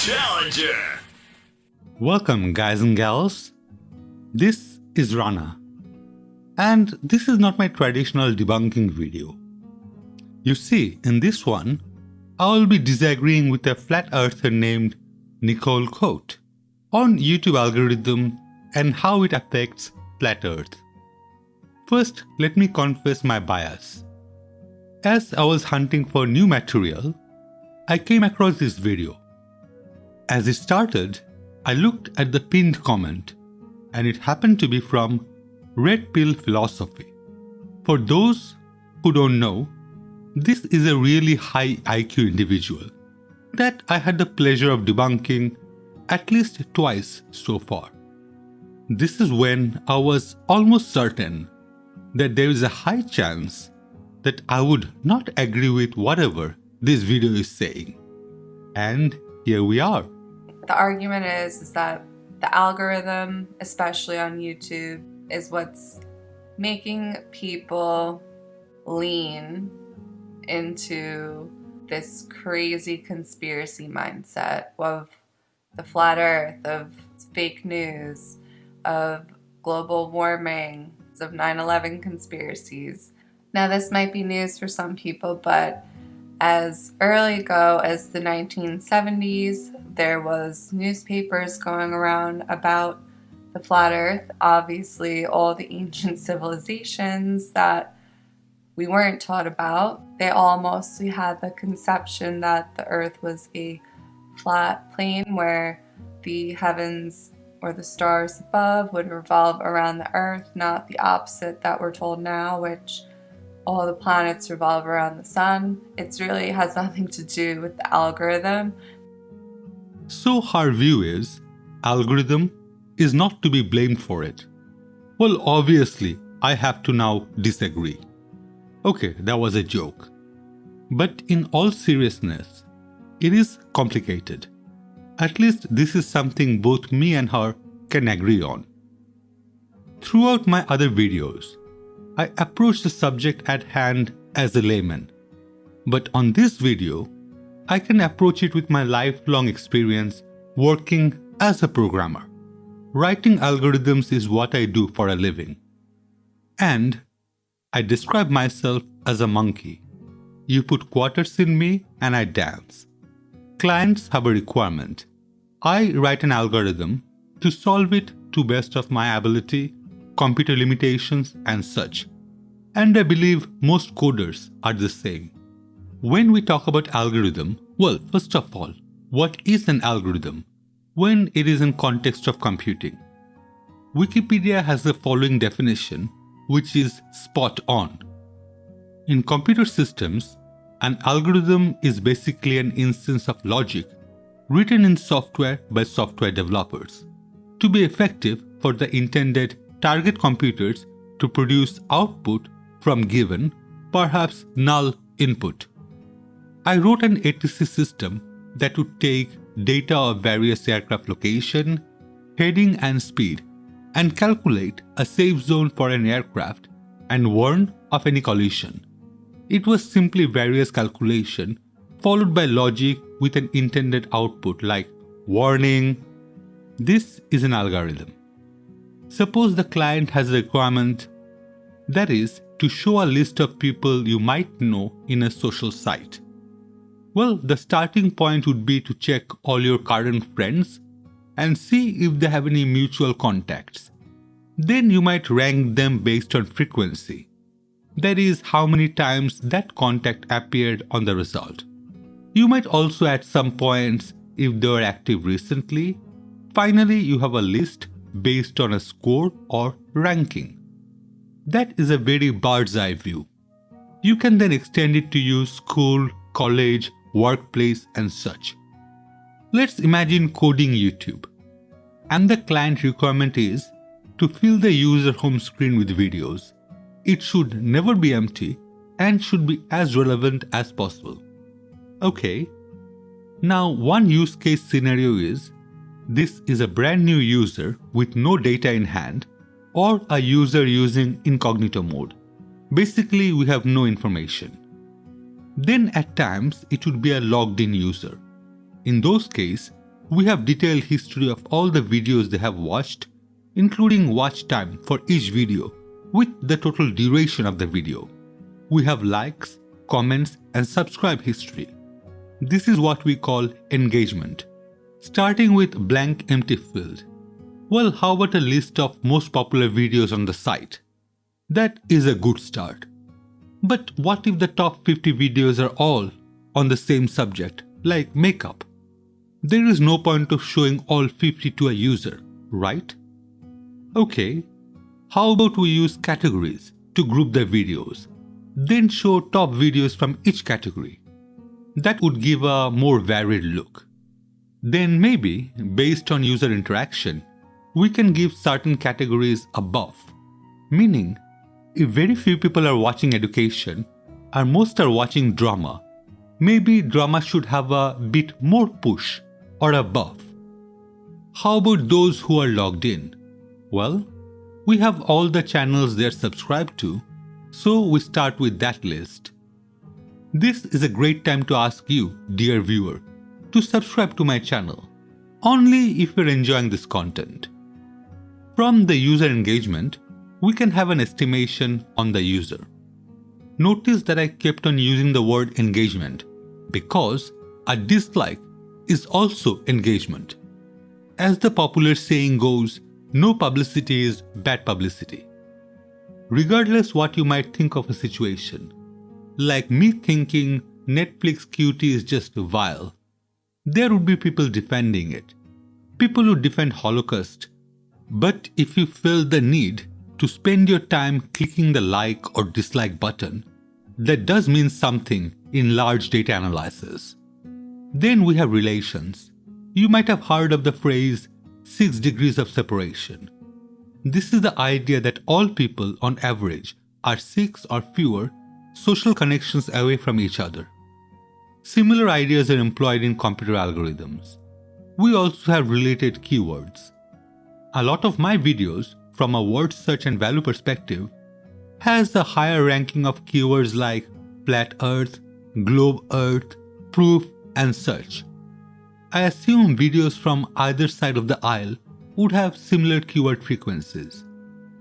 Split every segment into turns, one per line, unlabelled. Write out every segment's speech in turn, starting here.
Challenger.
Welcome, guys and gals. This is Rana, and this is not my traditional debunking video. You see, in this one, I will be disagreeing with a flat earther named Nicole Cote on YouTube algorithm and how it affects flat earth. First, let me confess my bias. As I was hunting for new material, I came across this video. As it started, I looked at the pinned comment, and it happened to be from Red Pill Philosophy. For those who don't know, this is a really high IQ individual that I had the pleasure of debunking at least twice so far. This is when I was almost certain that there is a high chance that I would not agree with whatever this video is saying. And here we are.
The argument is that the algorithm, especially on YouTube, is what's making people lean into this crazy conspiracy mindset of the flat earth, of fake news, of global warming, of 9/11 conspiracies. Now, this might be news for some people, but as early ago as the 1970s, there was newspapers going around about the flat earth. Obviously, all the ancient civilizations that we weren't taught about, they all mostly had the conception that the earth was a flat plane where the heavens or the stars above would revolve around the earth, not the opposite that we're told now, which all the planets revolve around the sun. It really has nothing to do with the algorithm.
So her view is, algorithm is not to be blamed for it. Well, obviously, I have to now disagree. Okay, that was a joke. But in all seriousness, it is complicated. At least this is something both me and her can agree on. Throughout my other videos, I approach the subject at hand as a layman. But on this video, I can approach it with my lifelong experience working as a programmer. Writing algorithms is what I do for a living. And I describe myself as a monkey. You put quarters in me and I dance. Clients have a requirement. I write an algorithm to solve it to best of my ability, computer limitations and such. And I believe most coders are the same. When we talk about algorithm, well, first of all, what is an algorithm when it is in context of computing? Wikipedia has the following definition, which is spot on. In computer systems, an algorithm is basically an instance of logic written in software by software developers to be effective for the intended target computers to produce output from given, perhaps null input. I wrote an ATC system that would take data of various aircraft location, heading and speed and calculate a safe zone for an aircraft and warn of any collision. It was simply various calculation followed by logic with an intended output like warning. This is an algorithm. Suppose the client has a requirement, that is, to show a list of people you might know in a social site. Well, the starting point would be to check all your current friends and see if they have any mutual contacts. Then you might rank them based on frequency. That is, how many times that contact appeared on the result. You might also add some points if they were active recently. Finally, you have a list based on a score or ranking. That is a very bird's eye view. You can then extend it to use school, college, workplace and such. Let's imagine coding YouTube. And the client requirement is to fill the user home screen with videos. It should never be empty and should be as relevant as possible. Okay. Now one use case scenario is, this is a brand new user with no data in hand or a user using incognito mode. Basically, we have no information. Then at times, it would be a logged in user. In those cases, We have detailed history of all the videos they have watched, including watch time for each video with the total duration of the video. We have likes, comments and subscribe history. This is what we call engagement. Starting with blank empty field. Well, how about a list of most popular videos on the site? That is a good start. But what if the top 50 videos are all on the same subject, like makeup? There is no point of showing all 50 to a user, right? Okay, how about we use categories to group the videos, then show top videos from each category? That would give a more varied look. Then maybe, based on user interaction, we can give certain categories a buff. Meaning, if very few people are watching education and most are watching drama, maybe drama should have a bit more push or a buff. How about those who are logged in? Well, we have all the channels they're subscribed to, so we start with that list. This is a great time to ask you, dear viewer, to subscribe to my channel, only if you're enjoying this content. From the user engagement, we can have an estimation on the user. Notice that I kept on using the word engagement because a dislike is also engagement. As the popular saying goes, no publicity is bad publicity. Regardless what you might think of a situation, like me thinking Netflix cutie is just vile, there would be people defending it, people who defend Holocaust. But if you feel the need to spend your time clicking the like or dislike button, that does mean something in large data analysis. Then we have relations. You might have heard of the phrase 6 degrees of separation. This is the idea that all people on average are 6 or fewer social connections away from each other. Similar ideas are employed in computer algorithms. We also have related keywords. A lot of my videos, from a word search and value perspective, has a higher ranking of keywords like flat earth, globe earth, proof, and such. I assume videos from either side of the aisle would have similar keyword frequencies.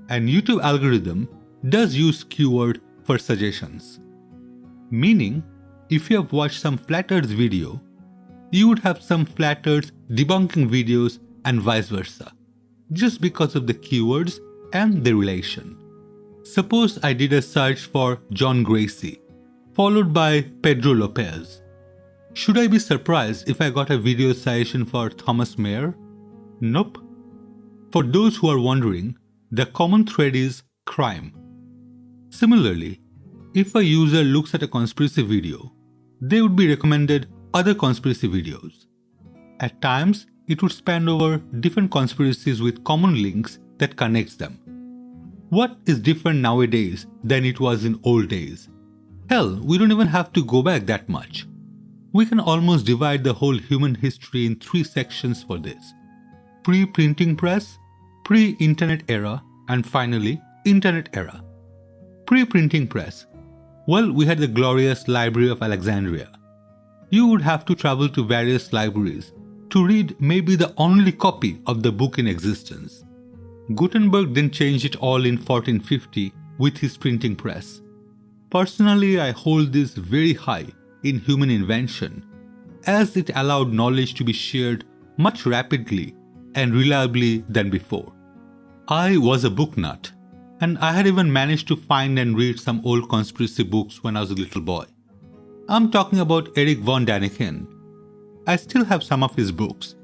And YouTube algorithm does use keyword for suggestions. Meaning, if you have watched some flat earth video, you would have some flat earth debunking videos and vice versa, just because of the keywords and the relation. Suppose I did a search for John Gracie, followed by Pedro Lopez. Should I be surprised if I got a video suggestion for Thomas Mayer? Nope. For those who are wondering, the common thread is crime. Similarly, if a user looks at a conspiracy video, they would be recommended other conspiracy videos. At times, it would span over different conspiracies with common links that connects them. What is different nowadays than it was in old days? Hell, we don't even have to go back that much. We can almost divide the whole human history in 3 sections for this: pre-printing press, pre-internet era, and finally, internet era. Pre-printing press. Well, we had the glorious Library of Alexandria. You would have to travel to various libraries to read maybe the only copy of the book in existence. Gutenberg then changed it all in 1450 with his printing press. Personally, I hold this very high in human invention, as it allowed knowledge to be shared much rapidly and reliably than before. I was a book nut, and I had even managed to find and read some old conspiracy books when I was a little boy. I'm talking about Erich von Däniken. I still have some of his books,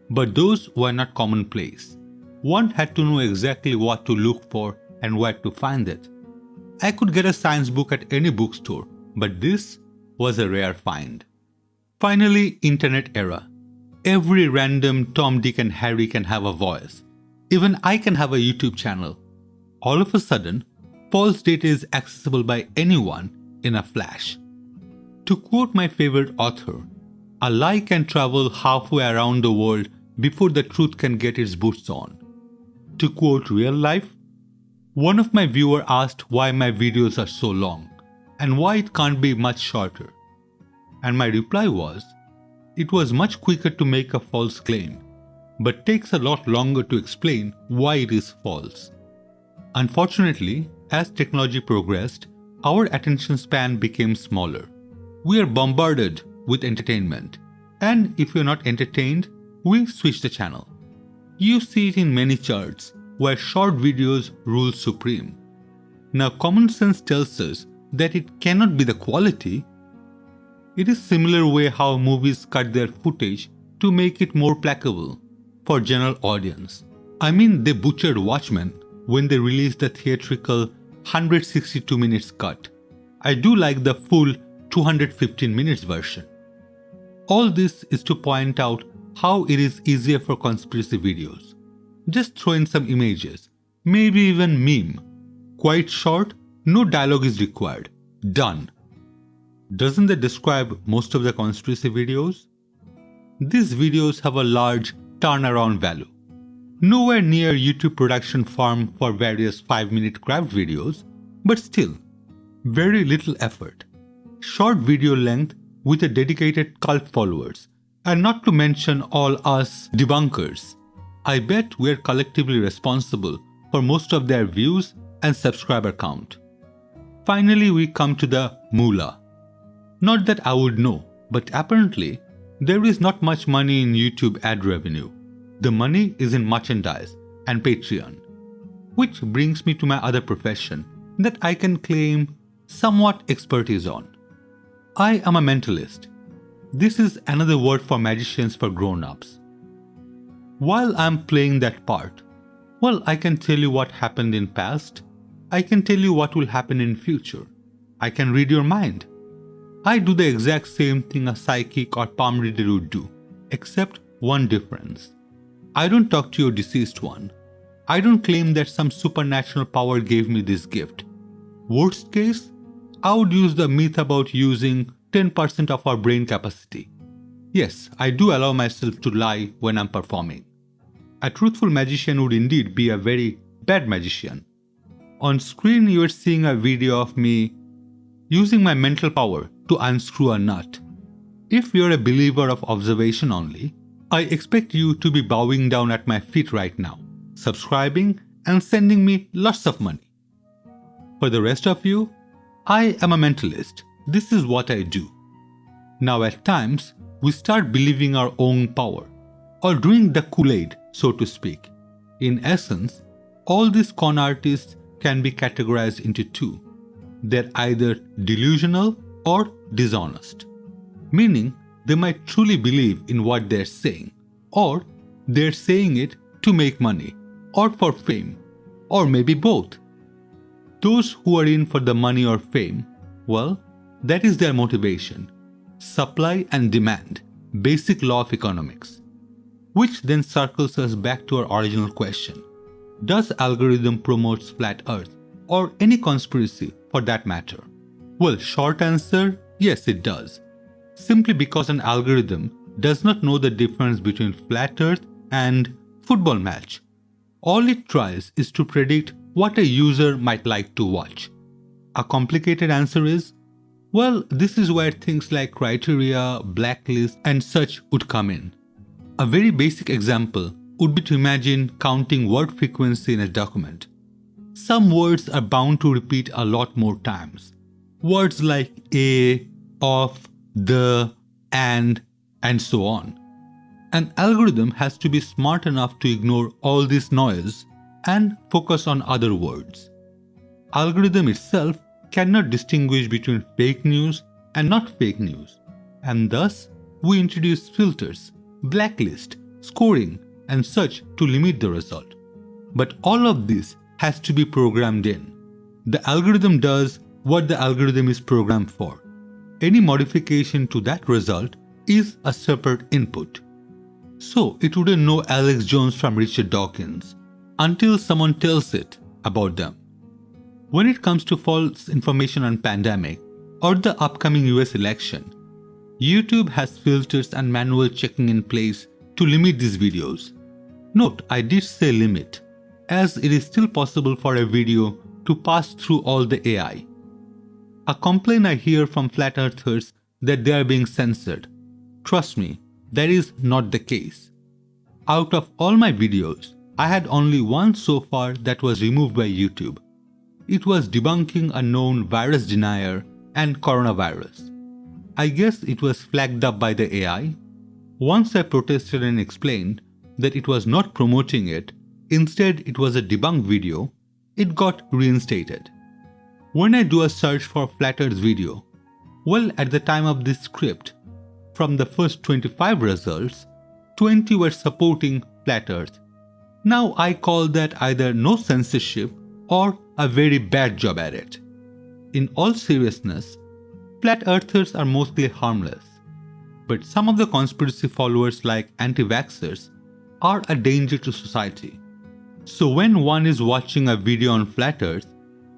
but those were not commonplace. One had to know exactly what to look for and where to find it. I could get a science book at any bookstore, but this was a rare find. Finally, internet era. Every random Tom, Dick and Harry can have a voice. Even I can have a YouTube channel. All of a sudden, false data is accessible by anyone in a flash. To quote my favorite author, a lie can travel halfway around the world before the truth can get its boots on. To quote real life, one of my viewers asked why my videos are so long and why it can't be much shorter. And my reply was, It was much quicker to make a false claim, but takes a lot longer to explain why it is false. Unfortunately, as technology progressed, our attention span became smaller. We are bombarded with entertainment, and if we are not entertained, we switch the channel. You see it in many charts where short videos rule supreme. Now, common sense tells us that it cannot be the quality. It is similar way how movies cut their footage to make it more placeable for general audience. I mean, they butchered Watchmen when they released the theatrical 162 minutes cut. I do like the full 215 minutes version. All this is to point out how it is easier for conspiracy videos. Just throw in some images, maybe even meme. Quite short, no dialogue is required. Done. Doesn't that describe most of the conspiracy videos? These videos have a large turnaround value. Nowhere near YouTube production farm for various 5-minute craft videos, but still, very little effort. Short video length with a dedicated cult followers, and not to mention all us debunkers. I bet we're collectively responsible for most of their views and subscriber count. Finally, we come to the moolah. Not that I would know, but apparently, there is not much money in YouTube ad revenue. The money is in merchandise and Patreon. Which brings me to my other profession that I can claim somewhat expertise on. I am a mentalist. This is another word for magicians for grown-ups. While I'm playing that part, well, I can tell you what happened in past. I can tell you what will happen in future. I can read your mind. I do the exact same thing a psychic or palm reader would do, except one difference. I don't talk to your deceased one. I don't claim that some supernatural power gave me this gift. Worst case, I would use the myth about using 10% of our brain capacity. Yes, I do allow myself to lie when I'm performing. A truthful magician would indeed be a very bad magician. On screen, you are seeing a video of me using my mental power to unscrew a nut. If you're a believer of observation only, I expect you to be bowing down at my feet right now, subscribing and sending me lots of money. For the rest of you, I am a mentalist. This is what I do. Now at times, we start believing our own power, or doing the Kool-Aid, so to speak. In essence, all these con artists can be categorized into two. They're either delusional or dishonest, meaning they might truly believe in what they're saying, or they're saying it to make money, or for fame, or maybe both. Those who are in for the money or fame, well, that is their motivation. Supply and demand, basic law of economics. Which then circles us back to our original question. Does algorithm promotes flat earth, or any conspiracy for that matter? Well, short answer, yes it does. Simply because an algorithm does not know the difference between flat earth and football match. All it tries is to predict what a user might like to watch. A complicated answer is, well, this is where things like criteria, blacklist and such would come in. A very basic example would be to imagine counting word frequency in a document. Some words are bound to repeat a lot more times. Words like a, of, the, and so on. An algorithm has to be smart enough to ignore all this noise and focus on other words. Algorithm itself cannot distinguish between fake news and not fake news, and thus we introduce filters, blacklist, scoring and such to limit the result. But all of this has to be programmed in. The algorithm does what the algorithm is programmed for. Any modification to that result is a separate input. So it wouldn't know Alex Jones from Richard Dawkins until someone tells it about them. When it comes to false information on pandemic or the upcoming US election, YouTube has filters and manual checking in place to limit these videos. Note, I did say limit, as it is still possible for a video to pass through all the AI. A complaint I hear from flat earthers that they are being censored. Trust me, that is not the case. Out of all my videos, I had only one so far that was removed by YouTube. It was debunking a known virus denier and coronavirus. I guess it was flagged up by the AI. Once I protested and explained that it was not promoting it, instead it was a debunked video, it got reinstated. When I do a search for Flat Earth video, well, at the time of this script, from the first 25 results, 20 were supporting Flat Earth. Now I call that either no censorship or a very bad job at it. In all seriousness, Flat Earthers are mostly harmless, but some of the conspiracy followers like anti-vaxxers are a danger to society. So when one is watching a video on Flat Earth,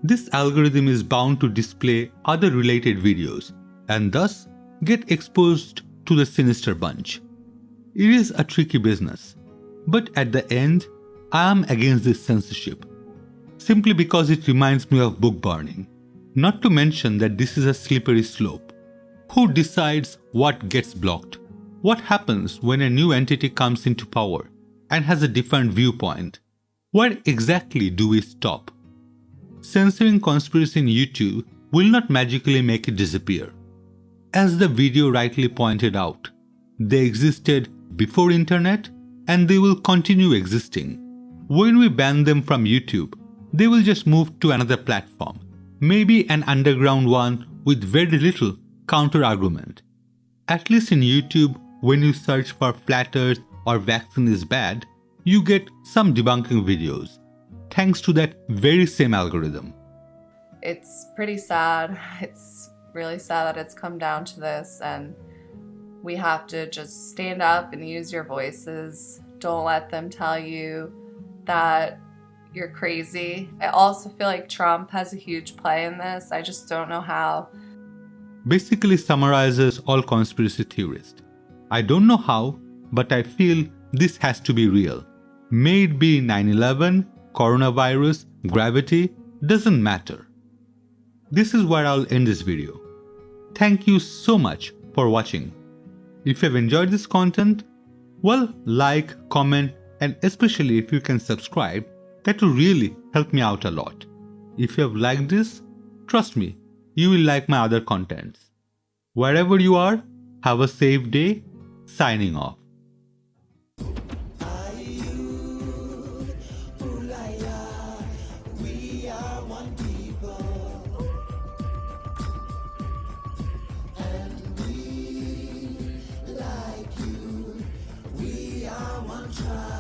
this algorithm is bound to display other related videos and thus get exposed to the sinister bunch. It is a tricky business, but at the end, I am against this censorship, simply because it reminds me of book burning. Not to mention that this is a slippery slope. Who decides what gets blocked? What happens when a new entity comes into power and has a different viewpoint? Where exactly do we stop? Censoring conspiracy in YouTube will not magically make it disappear. As the video rightly pointed out, they existed before internet and they will continue existing. When we ban them from YouTube, they will just move to another platform, maybe an underground one with very little counter-argument. At least in YouTube, when you search for Flat Earth or vaccine is bad, you get some debunking videos, thanks to that very same algorithm.
It's pretty sad. It's really sad that it's come down to this, and we have to just stand up and use your voices. Don't let them tell you that you're crazy. I also feel like Trump has a huge play in this. I just don't know how.
Basically summarizes all conspiracy theorists. I don't know how, but I feel this has to be real. May it be 9/11, coronavirus, gravity, doesn't matter. This is where I'll end this video. Thank you so much for watching. If you've enjoyed this content, well, like, comment, and especially if you can subscribe, that will really help me out a lot. If you have liked this, trust me, you will like my other contents. Wherever you are, have a safe day. Signing off.
Try.